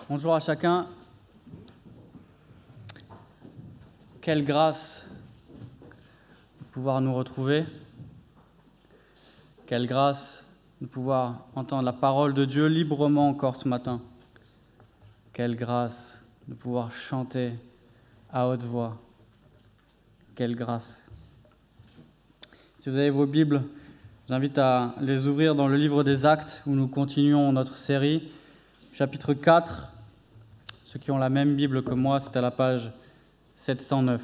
Bonjour à chacun. Quelle grâce de pouvoir nous retrouver. Quelle grâce de pouvoir entendre la parole de Dieu librement encore ce matin. Quelle grâce de pouvoir chanter à haute voix. Quelle grâce. Si vous avez vos Bibles, je vous invite à les ouvrir dans le livre des Actes où nous continuons notre série, chapitre 4. Ceux qui ont la même Bible que moi, c'est à la page 709.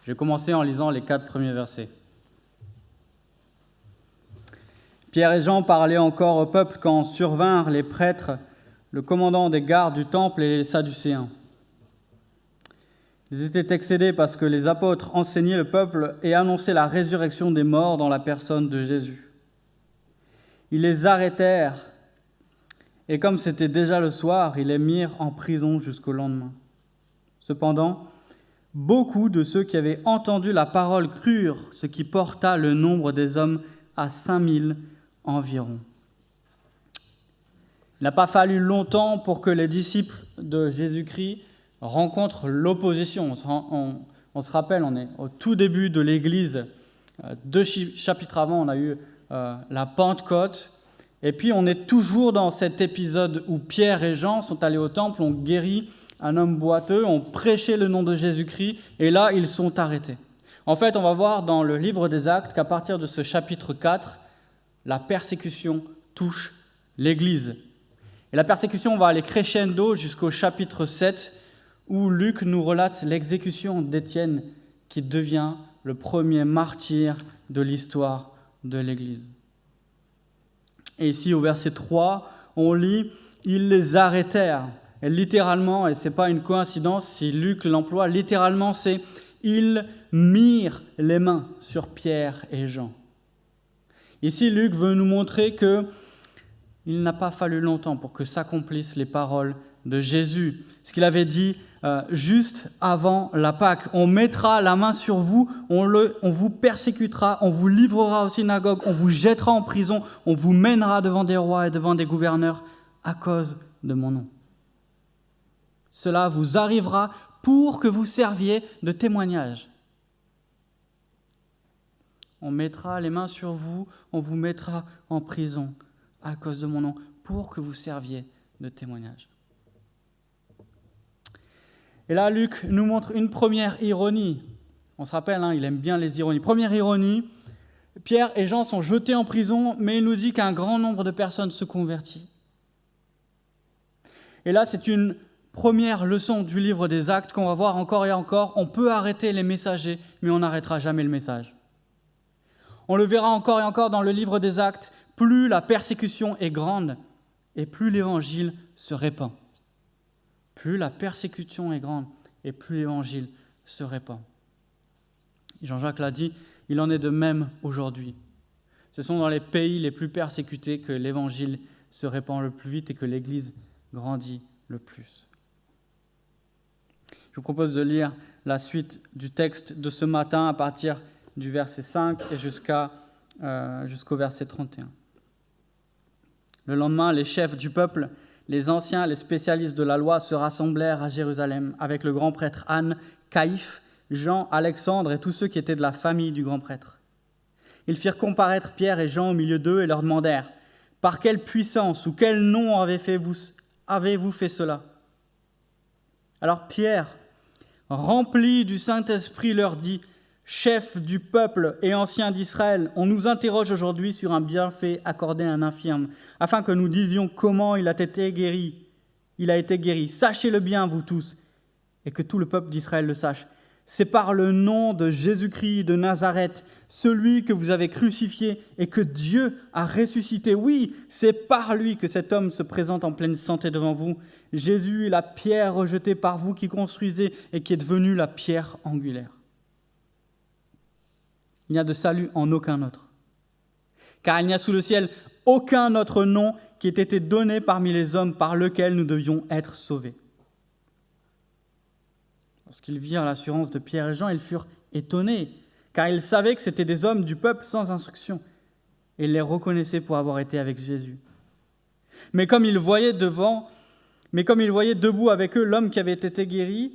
Je vais commencer en lisant les 4 premiers versets. Pierre et Jean parlaient encore au peuple quand survinrent les prêtres, le commandant des gardes du temple et les Sadducéens. Ils étaient excédés parce que les apôtres enseignaient le peuple et annonçaient la résurrection des morts dans la personne de Jésus. Ils les arrêtèrent et comme c'était déjà le soir, ils les mirent en prison jusqu'au lendemain. Cependant, beaucoup de ceux qui avaient entendu la parole crurent, ce qui porta le nombre des hommes à 5000 environ. Il n'a pas fallu longtemps pour que les disciples de Jésus-Christ rencontrent l'opposition. On se rappelle, on est au tout début de l'Église. 2 chapitres avant, on a eu la Pentecôte. Et puis, on est toujours dans cet épisode où Pierre et Jean sont allés au temple, ont guéri un homme boiteux, ont prêché le nom de Jésus-Christ, et là, ils sont arrêtés. En fait, on va voir dans le livre des Actes qu'à partir de ce chapitre 4, la persécution touche l'Église. Et la persécution va aller crescendo jusqu'au chapitre 7, où Luc nous relate l'exécution d'Étienne, qui devient le premier martyr de l'histoire de l'Église. Et ici, au verset 3, on lit « Ils les arrêtèrent ». Et littéralement, et ce n'est pas une coïncidence si Luc l'emploie, littéralement c'est « Ils mirent les mains sur Pierre et Jean ». Ici, Luc veut nous montrer qu'il n'a pas fallu longtemps pour que s'accomplissent les paroles de Jésus. Ce qu'il avait dit juste avant la Pâque. On mettra la main sur vous, on vous persécutera, on vous livrera aux synagogues, on vous jettera en prison, on vous mènera devant des rois et devant des gouverneurs à cause de mon nom. Cela vous arrivera pour que vous serviez de témoignage. On mettra les mains sur vous, on vous mettra en prison à cause de mon nom, pour que vous serviez de témoignage. Et là, Luc nous montre une première ironie. On se rappelle, il aime bien les ironies. Première ironie, Pierre et Jean sont jetés en prison, mais il nous dit qu'un grand nombre de personnes se convertissent. Et là, c'est une première leçon du livre des Actes qu'on va voir encore et encore. On peut arrêter les messagers, mais on n'arrêtera jamais le message. On le verra encore et encore dans le livre des Actes. Plus la persécution est grande et plus l'évangile se répand. Plus la persécution est grande et plus l'évangile se répand. Jean-Jacques l'a dit, il en est de même aujourd'hui. Ce sont dans les pays les plus persécutés que l'évangile se répand le plus vite et que l'Église grandit le plus. Je vous propose de lire la suite du texte de ce matin à partir du verset 5 et jusqu'au verset 31. Le lendemain, les chefs du peuple, les anciens, les spécialistes de la loi se rassemblèrent à Jérusalem avec le grand prêtre Anne, Caïphe, Jean, Alexandre et tous ceux qui étaient de la famille du grand prêtre. Ils firent comparaître Pierre et Jean au milieu d'eux et leur demandèrent « Par quelle puissance ou quel nom avez-vous fait cela ?» Alors Pierre, rempli du Saint-Esprit, leur dit « Chef du peuple et ancien d'Israël, on nous interroge aujourd'hui sur un bienfait accordé à un infirme, afin que nous disions comment il a été guéri. Sachez-le bien, vous tous, et que tout le peuple d'Israël le sache. C'est par le nom de Jésus-Christ de Nazareth, celui que vous avez crucifié et que Dieu a ressuscité. Oui, c'est par lui que cet homme se présente en pleine santé devant vous. Jésus est la pierre rejetée par vous qui construisez et qui est devenue la pierre angulaire. Il n'y a de salut en aucun autre. Car il n'y a sous le ciel aucun autre nom qui ait été donné parmi les hommes par lequel nous devions être sauvés. Lorsqu'ils virent l'assurance de Pierre et Jean, ils furent étonnés, car il savait que c'étaient des hommes du peuple sans instruction. Et il les reconnaissait pour avoir été avec Jésus. Mais comme il voyait debout avec eux l'homme qui avait été guéri,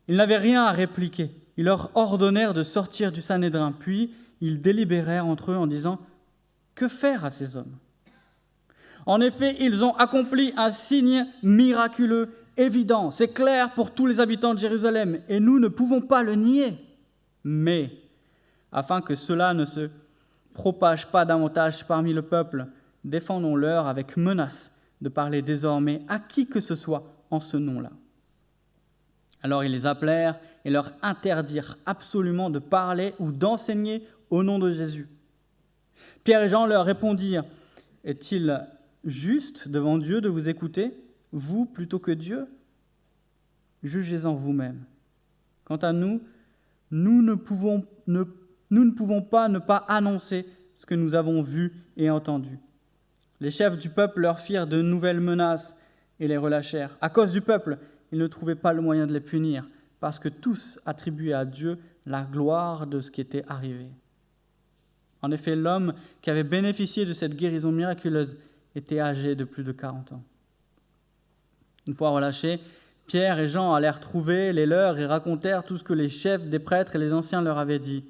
ils n'avaient rien à répliquer. Ils leur ordonnèrent de sortir du Sanhédrin, puis ils délibérèrent entre eux en disant « Que faire à ces hommes ?» En effet, ils ont accompli un signe miraculeux, évident, c'est clair pour tous les habitants de Jérusalem, et nous ne pouvons pas le nier. Mais, afin que cela ne se propage pas davantage parmi le peuple, défendons-leur avec menace de parler désormais à qui que ce soit en ce nom-là. Alors ils les appelèrent et leur interdirent absolument de parler ou d'enseigner au nom de Jésus. Pierre et Jean leur répondirent « Est-il juste devant Dieu de vous écouter, vous plutôt que Dieu ? Jugez-en vous-même. Quant à nous, nous ne pouvons pas ne pas annoncer ce que nous avons vu et entendu. » Les chefs du peuple leur firent de nouvelles menaces et les relâchèrent. À cause du peuple, ils ne trouvaient pas le moyen de les punir, parce que tous attribuaient à Dieu la gloire de ce qui était arrivé. En effet, l'homme qui avait bénéficié de cette guérison miraculeuse était âgé de plus de 40 ans. Une fois relâchés, Pierre et Jean allèrent trouver les leurs et racontèrent tout ce que les chefs des prêtres et les anciens leur avaient dit.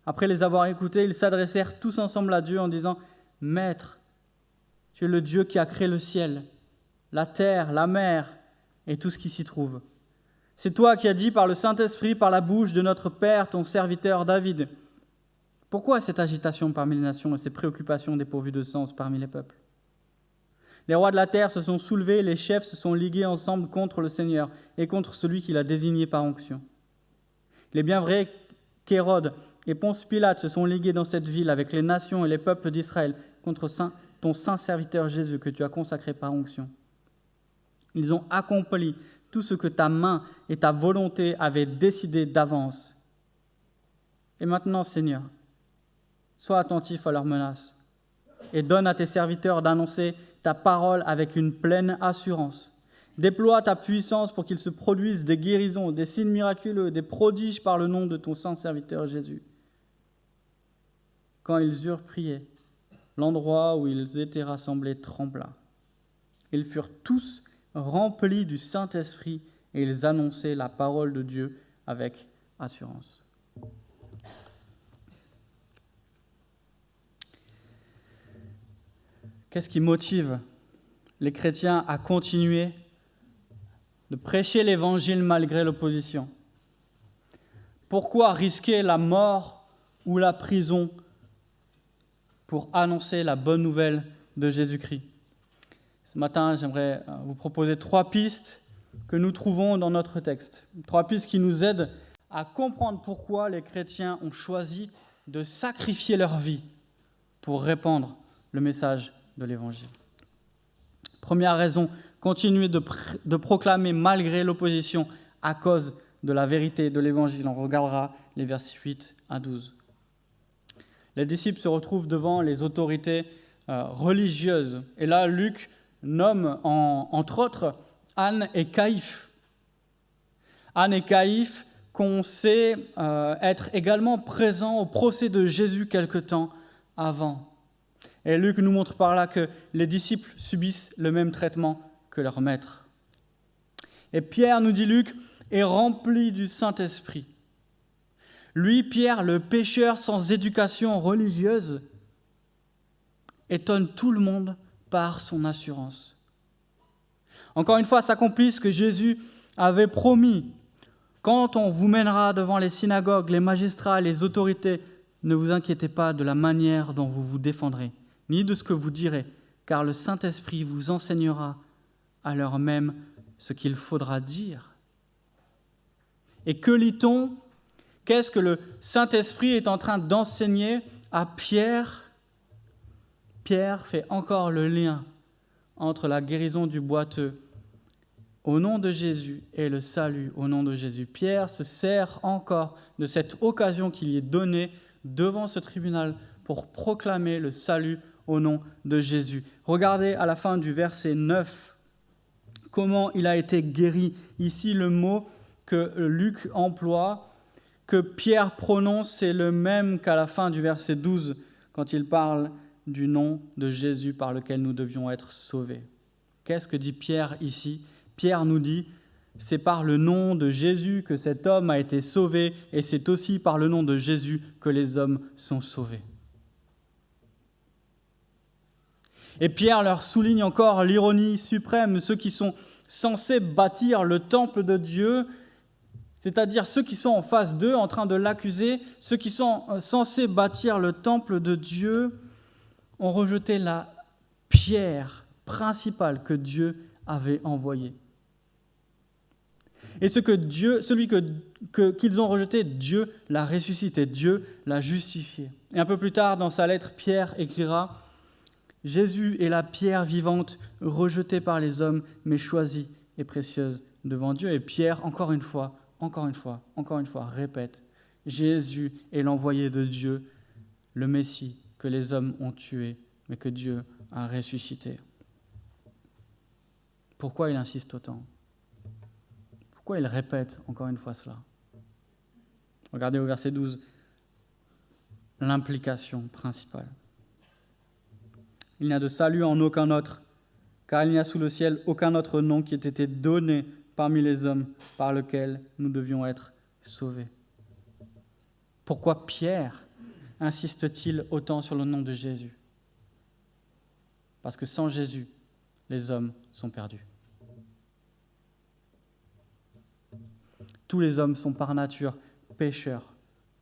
Après les avoir écoutés, ils s'adressèrent tous ensemble à Dieu en disant « Maître, tu es le Dieu qui a créé le ciel, la terre, la mer et tout ce qui s'y trouve. C'est toi qui as dit par le Saint-Esprit, par la bouche de notre Père, ton serviteur David. Pourquoi cette agitation parmi les nations et ces préoccupations dépourvues de sens parmi les peuples ? Les rois de la terre se sont soulevés, les chefs se sont ligués ensemble contre le Seigneur et contre celui qui l'a désigné par onction. Il est bien vrai qu'Hérode et Ponce Pilate se sont ligués dans cette ville avec les nations et les peuples d'Israël contre ton saint serviteur Jésus que tu as consacré par onction. Ils ont accompli tout ce que ta main et ta volonté avaient décidé d'avance. Et maintenant, Seigneur, sois attentif à leurs menaces et donne à tes serviteurs d'annoncer ta parole avec une pleine assurance. Déploie ta puissance pour qu'il se produise des guérisons, des signes miraculeux, des prodiges par le nom de ton saint serviteur Jésus. Quand ils eurent prié, l'endroit où ils étaient rassemblés trembla. Ils furent tous remplis du Saint-Esprit et ils annonçaient la parole de Dieu avec assurance. Qu'est-ce qui motive les chrétiens à continuer de prêcher l'Évangile malgré l'opposition ? Pourquoi risquer la mort ou la prison pour annoncer la bonne nouvelle de Jésus-Christ ? Ce matin, j'aimerais vous proposer 3 pistes que nous trouvons dans notre texte. 3 pistes qui nous aident à comprendre pourquoi les chrétiens ont choisi de sacrifier leur vie pour répandre le message de l'Évangile. Première raison, continuer de proclamer malgré l'opposition à cause de la vérité de l'Évangile. On regardera les versets 8 à 12. Les disciples se retrouvent devant les autorités religieuses. Et là, Luc nomme entre autres Anne et Caïphe. Anne et Caïphe qu'on sait être également présents au procès de Jésus quelque temps avant. Et Luc nous montre par là que les disciples subissent le même traitement que leur maître. Et Pierre, nous dit Luc, est rempli du Saint-Esprit. Lui, Pierre, le pécheur sans éducation religieuse, étonne tout le monde par son assurance. Encore une fois, s'accomplit ce que Jésus avait promis. Quand on vous mènera devant les synagogues, les magistrats, les autorités, ne vous inquiétez pas de la manière dont vous vous défendrez, ni de ce que vous direz, car le Saint-Esprit vous enseignera à l'heure même ce qu'il faudra dire. Et que lit-on ? Qu'est-ce que le Saint-Esprit est en train d'enseigner à Pierre ? Pierre fait encore le lien entre la guérison du boiteux au nom de Jésus et le salut au nom de Jésus. Pierre se sert encore de cette occasion qui lui est donnée devant ce tribunal pour proclamer le salut au nom de Jésus. Regardez à la fin du verset 9 comment il a été guéri. Ici, le mot que Luc emploie, que Pierre prononce, c'est le même qu'à la fin du verset 12, quand il parle du nom de Jésus par lequel nous devions être sauvés. Qu'est-ce que dit Pierre ici ? Pierre nous dit, c'est par le nom de Jésus que cet homme a été sauvé, et c'est aussi par le nom de Jésus que les hommes sont sauvés. Et Pierre leur souligne encore l'ironie suprême, ceux qui sont censés bâtir le temple de Dieu, c'est-à-dire ceux qui sont en face d'eux, en train de l'accuser, ceux qui sont censés bâtir le temple de Dieu, ont rejeté la pierre principale que Dieu avait envoyée. Et celui qu'ils ont rejeté, Dieu l'a ressuscité, Dieu l'a justifié. Et un peu plus tard, dans sa lettre, Pierre écrira « Jésus est la pierre vivante, rejetée par les hommes, mais choisie et précieuse devant Dieu. » Et Pierre, encore une fois, répète « Jésus est l'envoyé de Dieu, le Messie que les hommes ont tué, mais que Dieu a ressuscité. » Pourquoi il insiste autant ? Pourquoi il répète encore une fois cela ? Regardez au verset 12, l'implication principale. Il n'y a de salut en aucun autre, car il n'y a sous le ciel aucun autre nom qui ait été donné parmi les hommes par lequel nous devions être sauvés. Pourquoi Pierre insiste-t-il autant sur le nom de Jésus ? Parce que sans Jésus, les hommes sont perdus. Tous les hommes sont par nature pécheurs,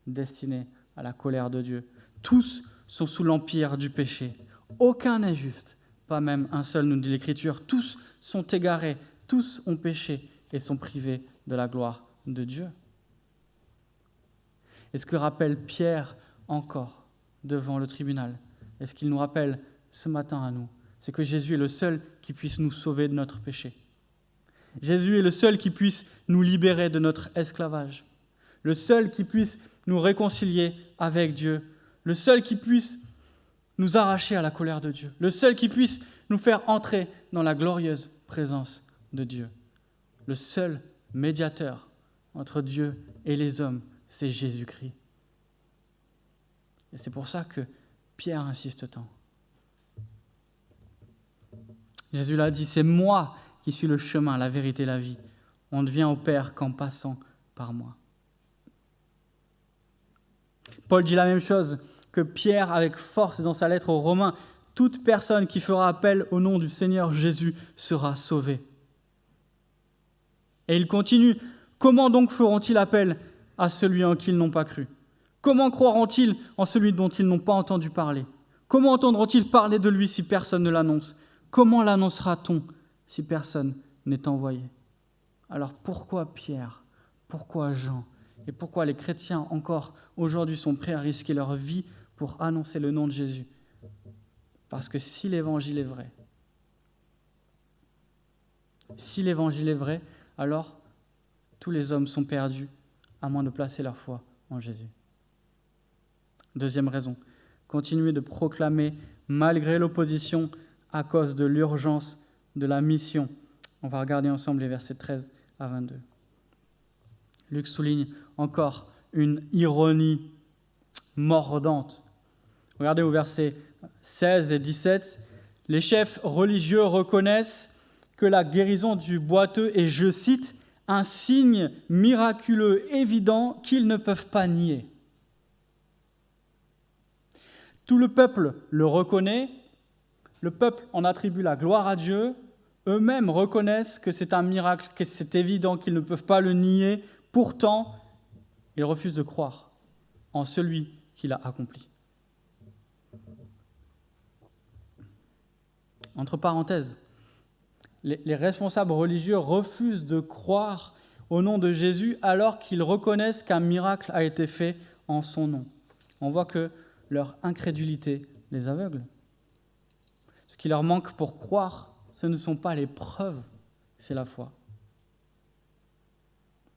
destinés à la colère de Dieu. Tous sont sous l'empire du péché. Aucun n'est juste, pas même un seul, nous dit l'Écriture. Tous sont égarés, tous ont péché et sont privés de la gloire de Dieu. Et ce que rappelle Pierre encore devant le tribunal, et ce qu'il nous rappelle ce matin à nous, c'est que Jésus est le seul qui puisse nous sauver de notre péché. Jésus est le seul qui puisse nous libérer de notre esclavage, le seul qui puisse nous réconcilier avec Dieu, le seul qui puisse nous arracher à la colère de Dieu, le seul qui puisse nous faire entrer dans la glorieuse présence de Dieu. Le seul médiateur entre Dieu et les hommes, c'est Jésus-Christ. Et c'est pour ça que Pierre insiste tant. Jésus l'a dit, c'est moi qui suis le chemin, la vérité, la vie. On ne vient au Père qu'en passant par moi. Paul dit la même chose que Pierre avec force dans sa lettre aux Romains. Toute personne qui fera appel au nom du Seigneur Jésus sera sauvée. Et il continue, comment donc feront-ils appel à celui en qui ils n'ont pas cru ? Comment croiront-ils en celui dont ils n'ont pas entendu parler ? Comment entendront-ils parler de lui si personne ne l'annonce ? Comment l'annoncera-t-on si personne n'est envoyé ? Alors pourquoi Pierre ? Pourquoi Jean ? Et pourquoi les chrétiens encore aujourd'hui sont prêts à risquer leur vie pour annoncer le nom de Jésus ? Parce que si l'évangile est vrai, alors tous les hommes sont perdus à moins de placer leur foi en Jésus. Deuxième raison, continuer de proclamer malgré l'opposition à cause de l'urgence de la mission. On va regarder ensemble les versets 13 à 22. Luc souligne encore une ironie mordante. Regardez au verset 16 et 17. Les chefs religieux reconnaissent que la guérison du boiteux est, je cite, un signe miraculeux évident qu'ils ne peuvent pas nier. Tout le peuple le reconnaît, le peuple en attribue la gloire à Dieu, eux-mêmes reconnaissent que c'est un miracle, que c'est évident qu'ils ne peuvent pas le nier, pourtant, ils refusent de croire en celui qui l'a accompli. Entre parenthèses, les responsables religieux refusent de croire au nom de Jésus alors qu'ils reconnaissent qu'un miracle a été fait en son nom. On voit que leur incrédulité les aveugle. Ce qui leur manque pour croire, ce ne sont pas les preuves, c'est la foi.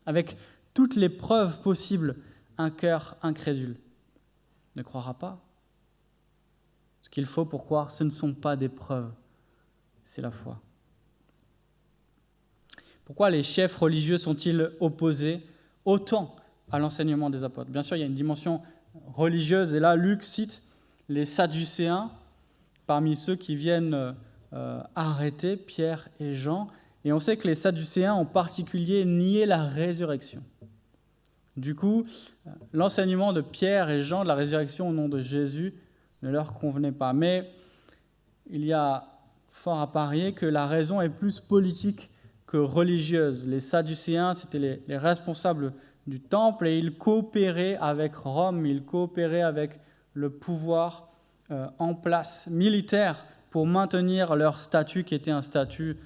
Avec toutes les preuves possibles, un cœur incrédule ne croira pas. Ce qu'il faut pour croire, ce ne sont pas des preuves, c'est la foi. Pourquoi les chefs religieux sont-ils opposés autant à l'enseignement des apôtres. Bien sûr, il y a une dimension religieuse, et là, Luc cite les Sadducéens parmi ceux qui viennent arrêter Pierre et Jean. Et on sait que les Sadducéens en particulier niaient la résurrection. Du coup, l'enseignement de Pierre et Jean de la résurrection au nom de Jésus ne leur convenait pas. Mais il y a fort à parier que la raison est plus politique que religieuse. Les Sadducéens, c'était les responsables du temple et ils coopéraient avec Rome, ils coopéraient avec le pouvoir en place militaire pour maintenir leur statut qui était un statut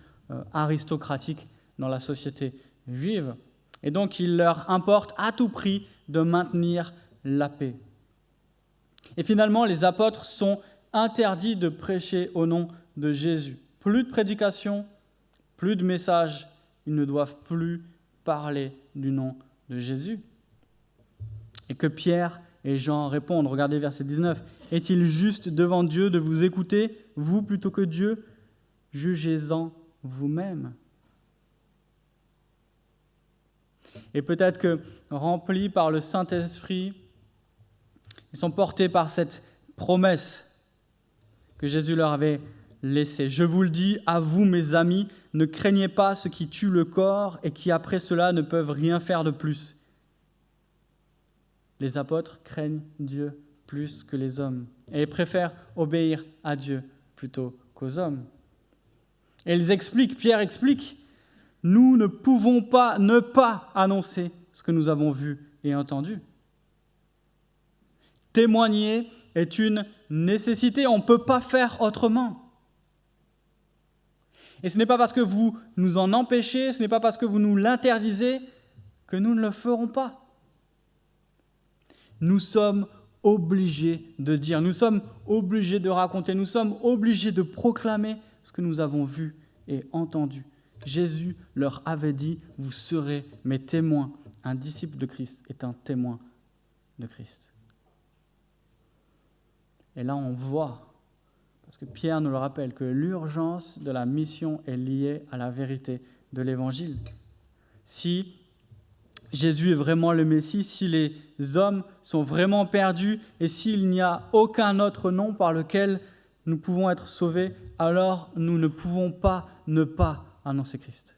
aristocratique dans la société juive. Et donc, il leur importe à tout prix de maintenir la paix. Et finalement, les apôtres sont interdits de prêcher au nom de Jésus. Plus de prédication, plus de messages, ils ne doivent plus parler du nom de Jésus. Et que Pierre et Jean répondent, regardez verset 19, « Est-il juste devant Dieu de vous écouter, vous plutôt que Dieu? Jugez-en vous-même. » Et peut-être que, remplis par le Saint-Esprit, ils sont portés par cette promesse que Jésus leur avait laissée. « Je vous le dis, à vous, mes amis, ne craignez pas ceux qui tuent le corps et qui, après cela, ne peuvent rien faire de plus. » Les apôtres craignent Dieu plus que les hommes et préfèrent obéir à Dieu plutôt qu'aux hommes. Et ils expliquent, Pierre explique, « Nous ne pouvons pas ne pas annoncer ce que nous avons vu et entendu. » Témoigner est une nécessité, on ne peut pas faire autrement. Et ce n'est pas parce que vous nous en empêchez, ce n'est pas parce que vous nous l'interdisez que nous ne le ferons pas. Nous sommes obligés de dire, nous sommes obligés de raconter, nous sommes obligés de proclamer ce que nous avons vu et entendu. Jésus leur avait dit, « Vous serez mes témoins. » Un disciple de Christ est un témoin de Christ. Et là, on voit, parce que Pierre nous le rappelle, que l'urgence de la mission est liée à la vérité de l'Évangile. Si Jésus est vraiment le Messie, si les hommes sont vraiment perdus et s'il n'y a aucun autre nom par lequel nous pouvons être sauvés, alors nous ne pouvons pas ne pas annoncer Christ.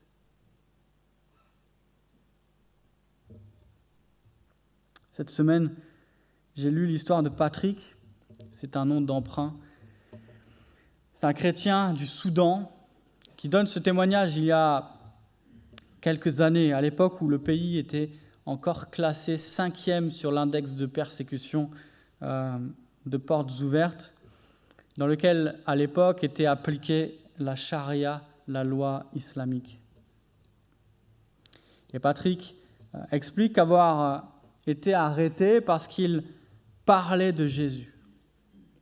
Cette semaine, j'ai lu l'histoire de Patrick. C'est un nom d'emprunt. C'est un chrétien du Soudan qui donne ce témoignage il y a quelques années, à l'époque où le pays était encore classé 5e sur l'index de persécution de portes ouvertes, dans lequel, à l'époque, était appliquée la charia, la loi islamique. Et Patrick explique avoir été arrêté parce qu'il parlait de Jésus,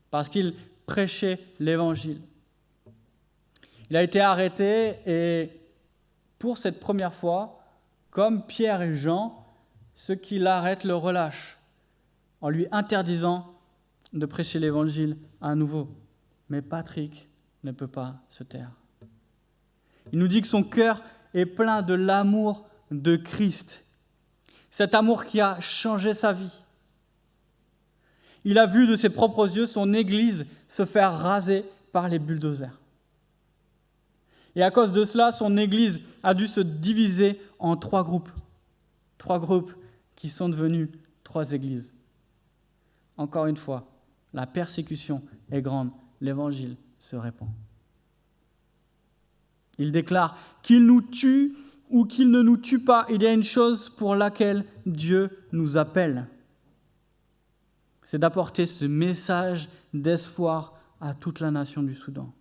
parce qu'il prêchait l'Évangile. Il a été arrêté et pour cette première fois, comme Pierre et Jean, ceux qui l'arrêtent le relâchent en lui interdisant de prêcher l'Évangile à nouveau. Mais Patrick ne peut pas se taire. Il nous dit que son cœur est plein de l'amour de Christ, cet amour qui a changé sa vie. Il a vu de ses propres yeux son Église se faire raser par les bulldozers. Et à cause de cela, son Église a dû se diviser en 3 groupes. 3 groupes qui sont devenus 3 églises. Encore une fois, la persécution est grande, l'Évangile se répand. Il déclare qu'il nous tue ou qu'il ne nous tue pas, il y a une chose pour laquelle Dieu nous appelle. C'est d'apporter ce message d'espoir à toute la nation du Soudan.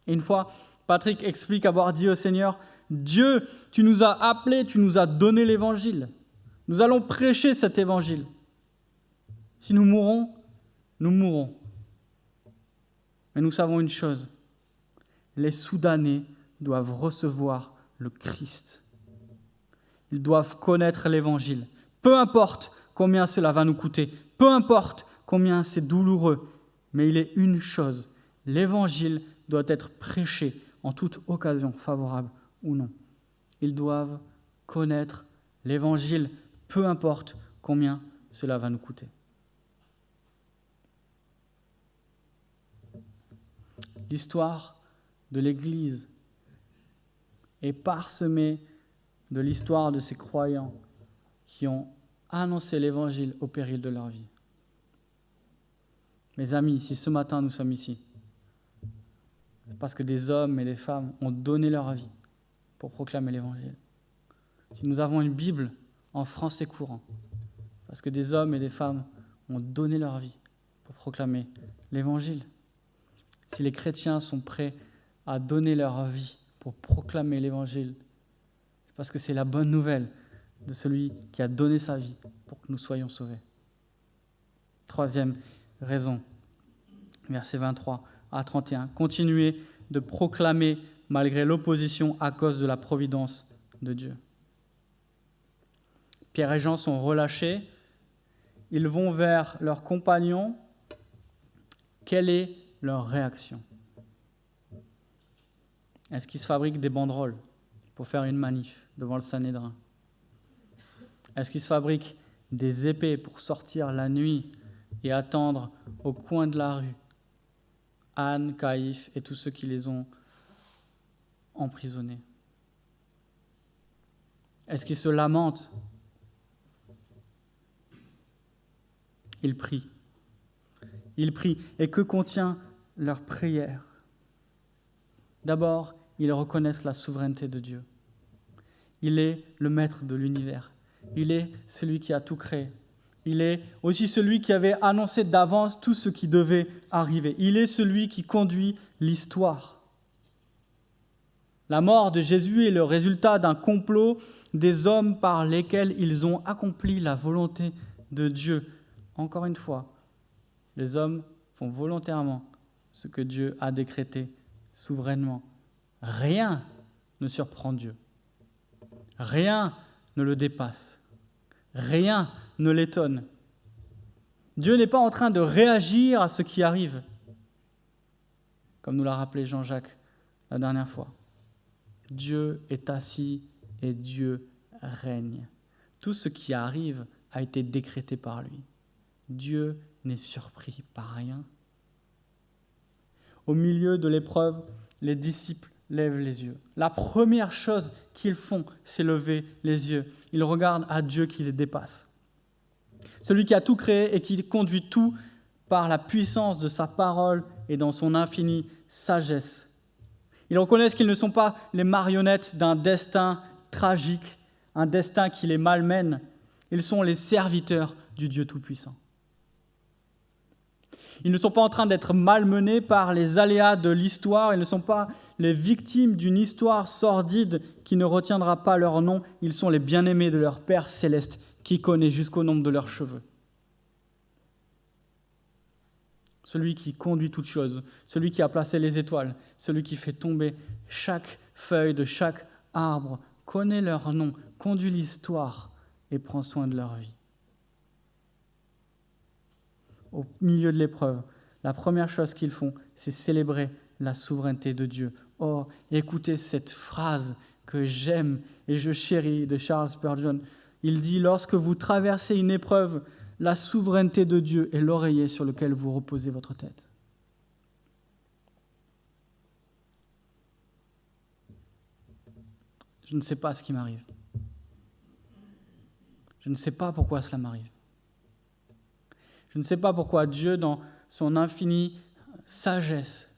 Et une fois, Patrick explique avoir dit au Seigneur, « Dieu, tu nous as appelés, tu nous as donné l'Évangile. Nous allons prêcher cet Évangile. Si nous mourons, nous mourrons. Mais nous savons une chose, les Soudanais doivent recevoir le Christ. Ils doivent connaître l'Évangile. Peu importe combien cela va nous coûter, peu importe combien c'est douloureux, mais il est une chose, l'Évangile doit être prêché en toute occasion, favorable ou non. Ils doivent connaître l'Évangile, peu importe combien cela va nous coûter. L'histoire de l'Église est parsemée de l'histoire de ces croyants qui ont annoncé l'Évangile au péril de leur vie. Mes amis, si ce matin nous sommes ici, c'est parce que des hommes et des femmes ont donné leur vie pour proclamer l'Évangile. Si nous avons une Bible en français courant, parce que des hommes et des femmes ont donné leur vie pour proclamer l'Évangile. Si les chrétiens sont prêts à donner leur vie pour proclamer l'Évangile, c'est parce que c'est la bonne nouvelle de celui qui a donné sa vie pour que nous soyons sauvés. Troisième raison, versets 23 à 31. Continuez de proclamer malgré l'opposition à cause de la providence de Dieu. Pierre et Jean sont relâchés. Ils vont vers leurs compagnons. Quelle est leur réaction? Est-ce qu'ils se fabriquent des banderoles pour faire une manif devant le Sanhédrin? Est-ce qu'ils se fabriquent des épées pour sortir la nuit et attendre au coin de la rue Anne, Caïphe et tous ceux qui les ont emprisonnés? Est-ce qu'ils se lamentent? Ils prient. Ils prient. Et que contient leur prière? D'abord, ils reconnaissent la souveraineté de Dieu. Il est le maître de l'univers. Il est celui qui a tout créé. Il est aussi celui qui avait annoncé d'avance tout ce qui devait arriver. Il est celui qui conduit l'histoire. La mort de Jésus est le résultat d'un complot des hommes par lesquels ils ont accompli la volonté de Dieu. Encore une fois, les hommes font volontairement ce que Dieu a décrété souverainement. Rien ne surprend Dieu. Rien ne le dépasse. Rien ne l'étonne. Dieu n'est pas en train de réagir à ce qui arrive, comme nous l'a rappelé Jean-Jacques la dernière fois. Dieu est assis et Dieu règne. Tout ce qui arrive a été décrété par lui. Dieu n'est surpris par rien. Au milieu de l'épreuve, les disciples lèvent les yeux. La première chose qu'ils font, c'est lever les yeux. Ils regardent à Dieu qui les dépasse. Celui qui a tout créé et qui conduit tout par la puissance de sa parole et dans son infinie sagesse. Ils reconnaissent qu'ils ne sont pas les marionnettes d'un destin tragique, un destin qui les malmène. Ils sont les serviteurs du Dieu Tout-Puissant. Ils ne sont pas en train d'être malmenés par les aléas de l'histoire. Ils ne sont pas les victimes d'une histoire sordide qui ne retiendra pas leur nom. Ils sont les bien-aimés de leur Père céleste qui connaît jusqu'au nombre de leurs cheveux. Celui qui conduit toutes choses, celui qui a placé les étoiles, celui qui fait tomber chaque feuille de chaque arbre, connaît leur nom, conduit l'histoire et prend soin de leur vie. Au milieu de l'épreuve, la première chose qu'ils font, c'est célébrer la souveraineté de Dieu. Oh, écoutez cette phrase que j'aime et je chéris de Charles Spurgeon. Il dit « Lorsque vous traversez une épreuve, la souveraineté de Dieu est l'oreiller sur lequel vous reposez votre tête. » Je ne sais pas ce qui m'arrive. Je ne sais pas pourquoi cela m'arrive. Je ne sais pas pourquoi Dieu, dans son infinie sagesse,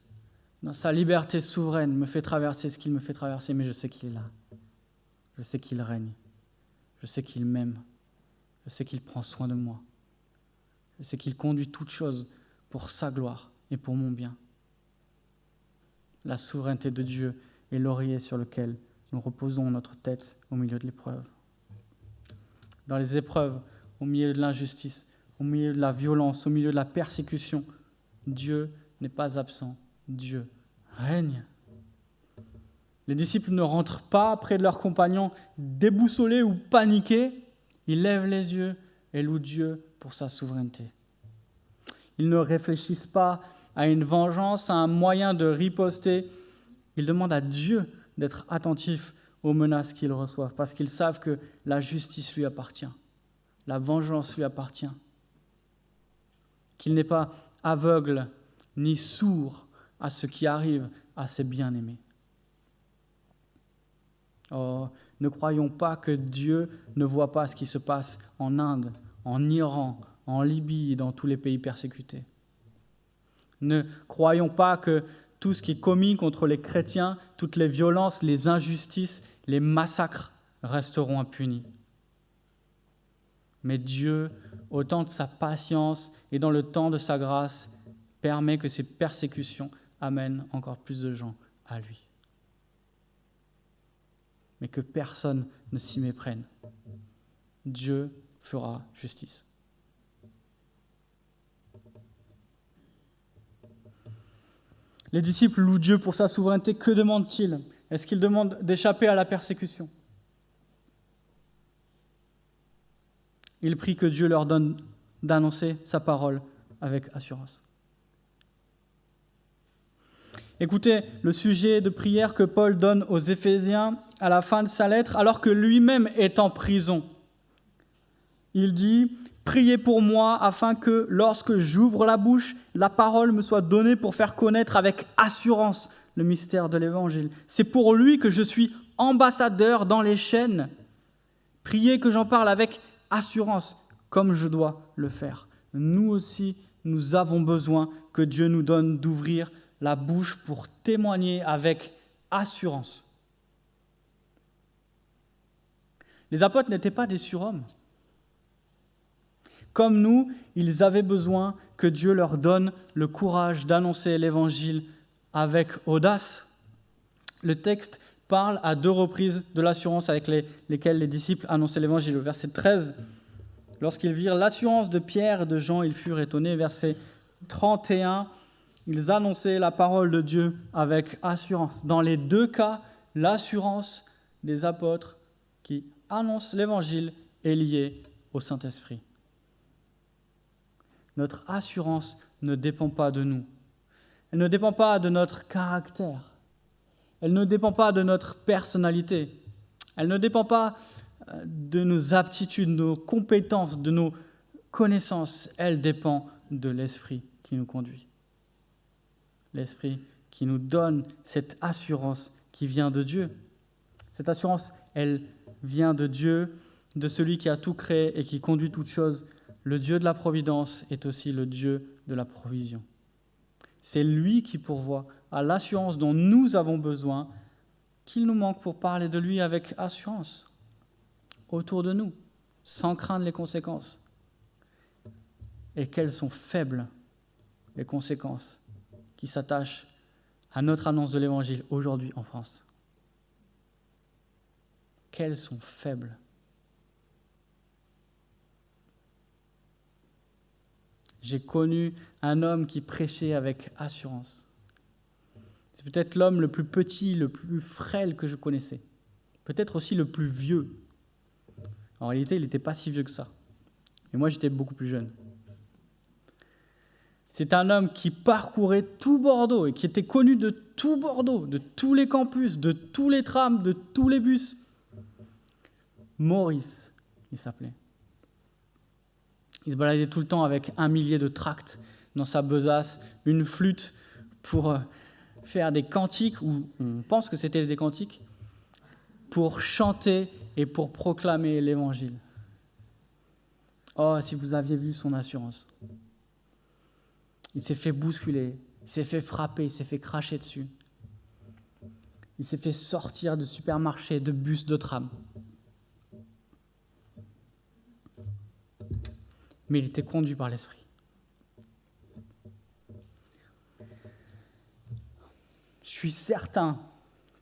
dans sa liberté souveraine, me fait traverser ce qu'il me fait traverser, mais je sais qu'il est là. Je sais qu'il règne. Je sais qu'il m'aime. Je sais qu'il prend soin de moi. Je sais qu'il conduit toutes choses pour sa gloire et pour mon bien. La souveraineté de Dieu est l'oreiller sur lequel nous reposons notre tête au milieu de l'épreuve. Dans les épreuves, au milieu de l'injustice, au milieu de la violence, au milieu de la persécution, Dieu n'est pas absent. Dieu règne. Les disciples ne rentrent pas près de leurs compagnons déboussolés ou paniqués. Ils lèvent les yeux et louent Dieu pour sa souveraineté. Ils ne réfléchissent pas à une vengeance, à un moyen de riposter. Ils demandent à Dieu d'être attentif aux menaces qu'ils reçoivent, parce qu'ils savent que la justice lui appartient, la vengeance lui appartient, qu'il n'est pas aveugle ni sourd à ce qui arrive à ses bien-aimés. Oh, ne croyons pas que Dieu ne voit pas ce qui se passe en Inde, en Iran, en Libye et dans tous les pays persécutés. Ne croyons pas que tout ce qui est commis contre les chrétiens, toutes les violences, les injustices, les massacres resteront impunis. Mais Dieu, au temps de sa patience et dans le temps de sa grâce, permet que ces persécutions amènent encore plus de gens à lui. Mais que personne ne s'y méprenne. Dieu fera justice. Les disciples louent Dieu pour sa souveraineté. Que demandent-ils ? Est-ce qu'ils demandent d'échapper à la persécution ? Ils prient que Dieu leur donne d'annoncer sa parole avec assurance. Écoutez le sujet de prière que Paul donne aux Éphésiens à la fin de sa lettre, alors que lui-même est en prison. Il dit « Priez pour moi afin que, lorsque j'ouvre la bouche, la parole me soit donnée pour faire connaître avec assurance le mystère de l'Évangile. C'est pour lui que je suis ambassadeur dans les chaînes. Priez que j'en parle avec assurance, comme je dois le faire. Nous aussi, nous avons besoin que Dieu nous donne d'ouvrir la bouche pour témoigner avec assurance. » Les apôtres n'étaient pas des surhommes. Comme nous, ils avaient besoin que Dieu leur donne le courage d'annoncer l'Évangile avec audace. Le texte parle à 2 reprises de l'assurance avec lesquelles les disciples annonçaient l'Évangile. Au verset 13, lorsqu'ils virent l'assurance de Pierre et de Jean, ils furent étonnés. Verset 31, ils annonçaient la parole de Dieu avec assurance. Dans les 2 cas, l'assurance des apôtres qui annoncent l'Évangile est liée au Saint-Esprit. Notre assurance ne dépend pas de nous. Elle ne dépend pas de notre caractère. Elle ne dépend pas de notre personnalité. Elle ne dépend pas de nos aptitudes, de nos compétences, de nos connaissances. Elle dépend de l'Esprit qui nous conduit. L'Esprit qui nous donne cette assurance qui vient de Dieu. Cette assurance, elle vient de Dieu, de celui qui a tout créé et qui conduit toutes choses. Le Dieu de la providence est aussi le Dieu de la provision. C'est lui qui pourvoit à l'assurance dont nous avons besoin, qu'il nous manque pour parler de lui avec assurance, autour de nous, sans craindre les conséquences. Et quelles sont faibles les conséquences qui s'attachent à notre annonce de l'Évangile aujourd'hui en France. Quelles sont faibles. J'ai connu un homme qui prêchait avec assurance. C'est peut-être l'homme le plus petit, le plus frêle que je connaissais. Peut-être aussi le plus vieux. En réalité, il n'était pas si vieux que ça. Et moi, j'étais beaucoup plus jeune. C'est un homme qui parcourait tout Bordeaux et qui était connu de tout Bordeaux, de tous les campus, de tous les trams, de tous les bus. Maurice, il s'appelait. Il se baladait tout le temps avec 1 millier de tracts dans sa besace, une flûte pour faire des cantiques, ou on pense que c'était des cantiques, pour chanter et pour proclamer l'Évangile. Oh, si vous aviez vu son assurance. Il s'est fait bousculer, il s'est fait frapper, il s'est fait cracher dessus. Il s'est fait sortir de supermarchés, de bus, de trams. Mais il était conduit par l'Esprit. Je suis certain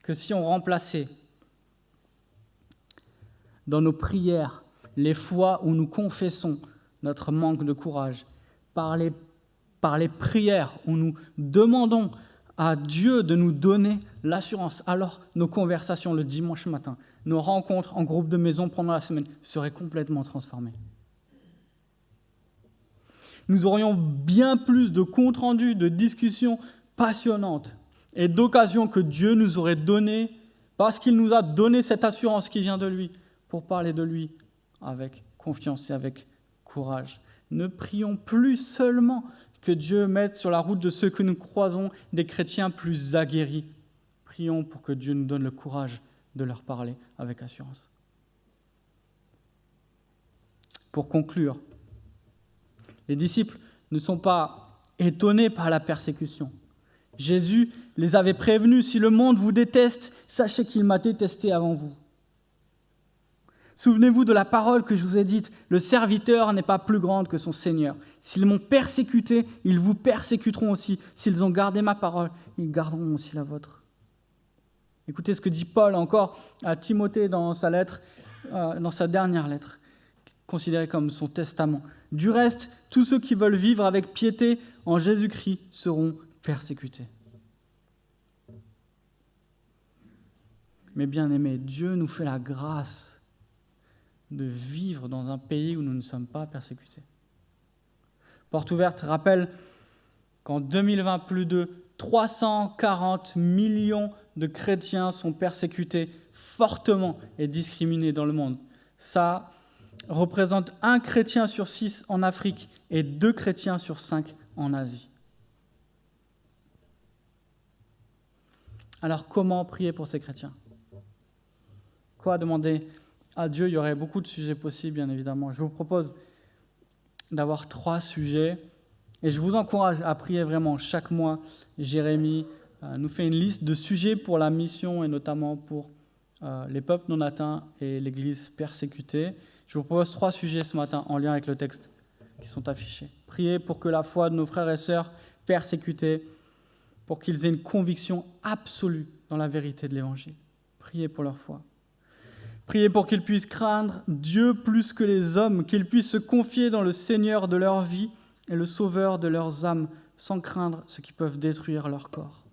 que si on remplaçait dans nos prières les fois où nous confessons notre manque de courage par les prières où nous demandons à Dieu de nous donner l'assurance, alors nos conversations le dimanche matin, nos rencontres en groupe de maison pendant la semaine seraient complètement transformées. Nous aurions bien plus de comptes rendus, de discussions passionnantes et d'occasions que Dieu nous aurait données parce qu'il nous a donné cette assurance qui vient de lui, pour parler de lui avec confiance et avec courage. Ne prions plus seulement que Dieu mette sur la route de ceux que nous croisons des chrétiens plus aguerris. Prions pour que Dieu nous donne le courage de leur parler avec assurance. Pour conclure, les disciples ne sont pas étonnés par la persécution. Jésus les avait prévenus, si le monde vous déteste, sachez qu'il m'a détesté avant vous. Souvenez-vous de la parole que je vous ai dite, le serviteur n'est pas plus grand que son Seigneur. S'ils m'ont persécuté, ils vous persécuteront aussi. S'ils ont gardé ma parole, ils garderont aussi la vôtre. Écoutez ce que dit Paul encore à Timothée dans sa lettre, dans sa dernière lettre, considérée comme son testament. Du reste, tous ceux qui veulent vivre avec piété en Jésus-Christ seront persécutés. Mais bien aimés, Dieu nous fait la grâce de vivre dans un pays où nous ne sommes pas persécutés. Porte ouverte rappelle qu'en 2020, plus de 340 millions de chrétiens sont persécutés fortement et discriminés dans le monde. Ça représente 1 chrétien sur 6 en Afrique et 2 chrétiens sur 5 en Asie. Alors comment prier pour ces chrétiens ? Quoi demander à Dieu ? Il y aurait beaucoup de sujets possibles, bien évidemment. Je vous propose d'avoir 3 sujets et je vous encourage à prier vraiment chaque mois. Jérémie nous fait une liste de sujets pour la mission et notamment pour les peuples non atteints et l'Église persécutée. Je vous propose 3 sujets ce matin en lien avec le texte qui sont affichés. Priez pour que la foi de nos frères et sœurs persécutés, pour qu'ils aient une conviction absolue dans la vérité de l'Évangile. Priez pour leur foi. Priez pour qu'ils puissent craindre Dieu plus que les hommes, qu'ils puissent se confier dans le Seigneur de leur vie et le Sauveur de leurs âmes, sans craindre ce qui peut détruire leur corps.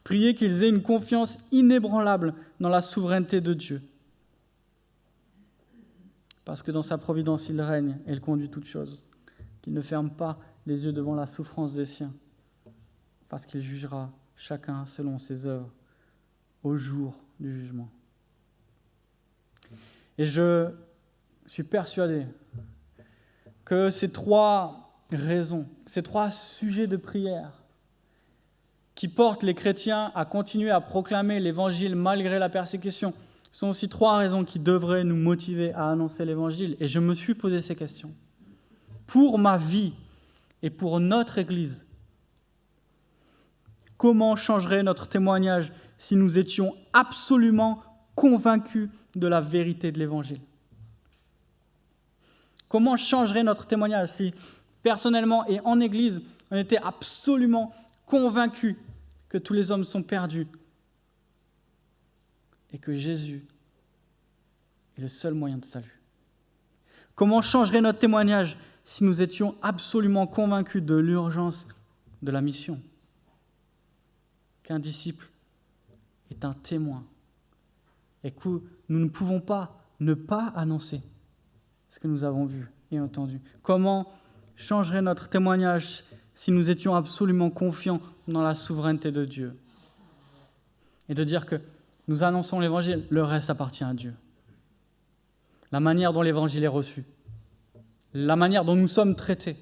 Priez qu'ils aient une confiance inébranlable dans la souveraineté de Dieu, parce que dans sa providence, il règne et il conduit toutes choses, qu'il ne ferme pas les yeux devant la souffrance des siens, parce qu'il jugera chacun selon ses œuvres au jour du jugement. Et je suis persuadé que ces 3 raisons, ces 3 sujets de prière qui portent les chrétiens à continuer à proclamer l'Évangile malgré la persécution, sont aussi 3 raisons qui devraient nous motiver à annoncer l'Évangile. Et je me suis posé ces questions. Pour ma vie et pour notre Église, comment changerait notre témoignage si nous étions absolument convaincus de la vérité de l'Évangile ? Comment changerait notre témoignage si, personnellement et en Église, on était absolument convaincus que tous les hommes sont perdus et que Jésus est le seul moyen de salut? Comment changerait notre témoignage si nous étions absolument convaincus de l'urgence de la mission? Qu'un disciple est un témoin et que nous ne pouvons pas ne pas annoncer ce que nous avons vu et entendu. Comment changerait notre témoignage si nous étions absolument confiants dans la souveraineté de Dieu et de dire que nous annonçons l'Évangile, le reste appartient à Dieu. La manière dont l'Évangile est reçu, la manière dont nous sommes traités,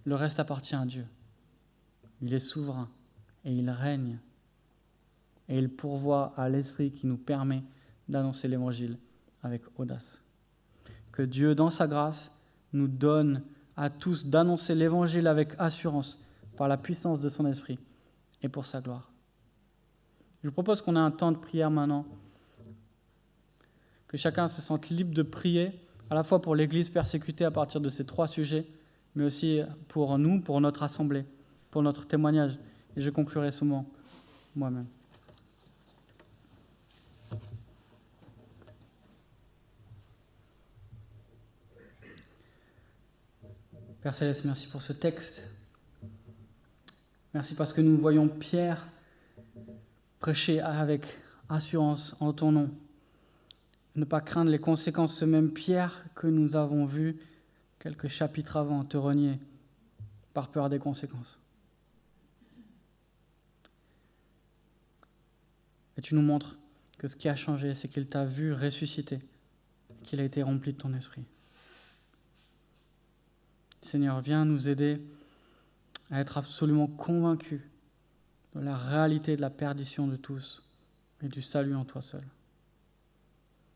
le reste appartient à Dieu. Il est souverain et il règne et il pourvoit à l'Esprit qui nous permet d'annoncer l'Évangile avec audace. Que Dieu, dans sa grâce, nous donne à tous d'annoncer l'Évangile avec assurance par la puissance de son Esprit et pour sa gloire. Je vous propose qu'on ait un temps de prière maintenant, que chacun se sente libre de prier, à la fois pour l'Église persécutée à partir de ces 3 sujets, mais aussi pour nous, pour notre assemblée, pour notre témoignage. Et je conclurai souvent moi-même. Père Céleste, merci pour ce texte. Merci parce que nous voyons Pierre prêcher avec assurance en ton nom. Ne pas craindre les conséquences, ce même Pierre que nous avons vu quelques chapitres avant te renier par peur des conséquences. Et tu nous montres que ce qui a changé, c'est qu'il t'a vu ressusciter, qu'il a été rempli de ton esprit. Seigneur, viens nous aider à être absolument convaincus de la réalité de la perdition de tous et du salut en toi seul.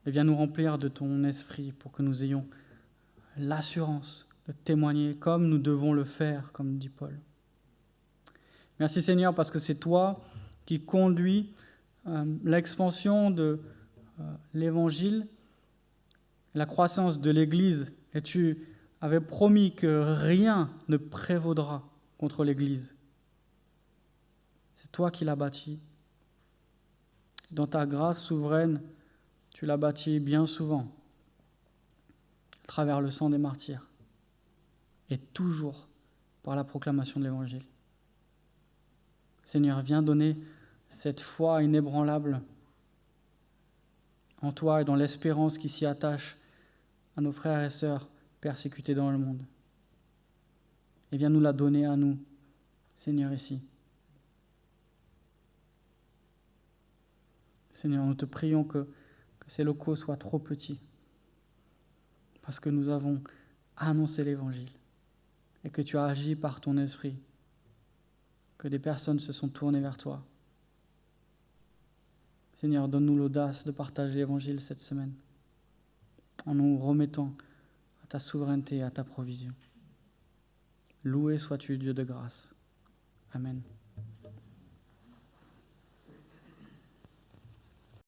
Et viens nous remplir de ton esprit pour que nous ayons l'assurance de témoigner comme nous devons le faire, comme dit Paul. Merci Seigneur, parce que c'est toi qui conduis l'expansion de l'Évangile, la croissance de l'Église, et tu avais promis que rien ne prévaudra contre l'Église. C'est toi qui l'as bâti. Dans ta grâce souveraine, tu l'as bâti bien souvent, à travers le sang des martyrs, et toujours par la proclamation de l'Évangile. Seigneur, viens donner cette foi inébranlable en toi et dans l'espérance qui s'y attache à nos frères et sœurs persécutés dans le monde. Et viens nous la donner à nous, Seigneur, ici. Seigneur, nous te prions que ces locaux soient trop petits, parce que nous avons annoncé l'Évangile et que tu as agi par ton esprit, que des personnes se sont tournées vers toi. Seigneur, donne-nous l'audace de partager l'Évangile cette semaine, en nous remettant à ta souveraineté et à ta provision. Loué sois-tu, Dieu de grâce. Amen.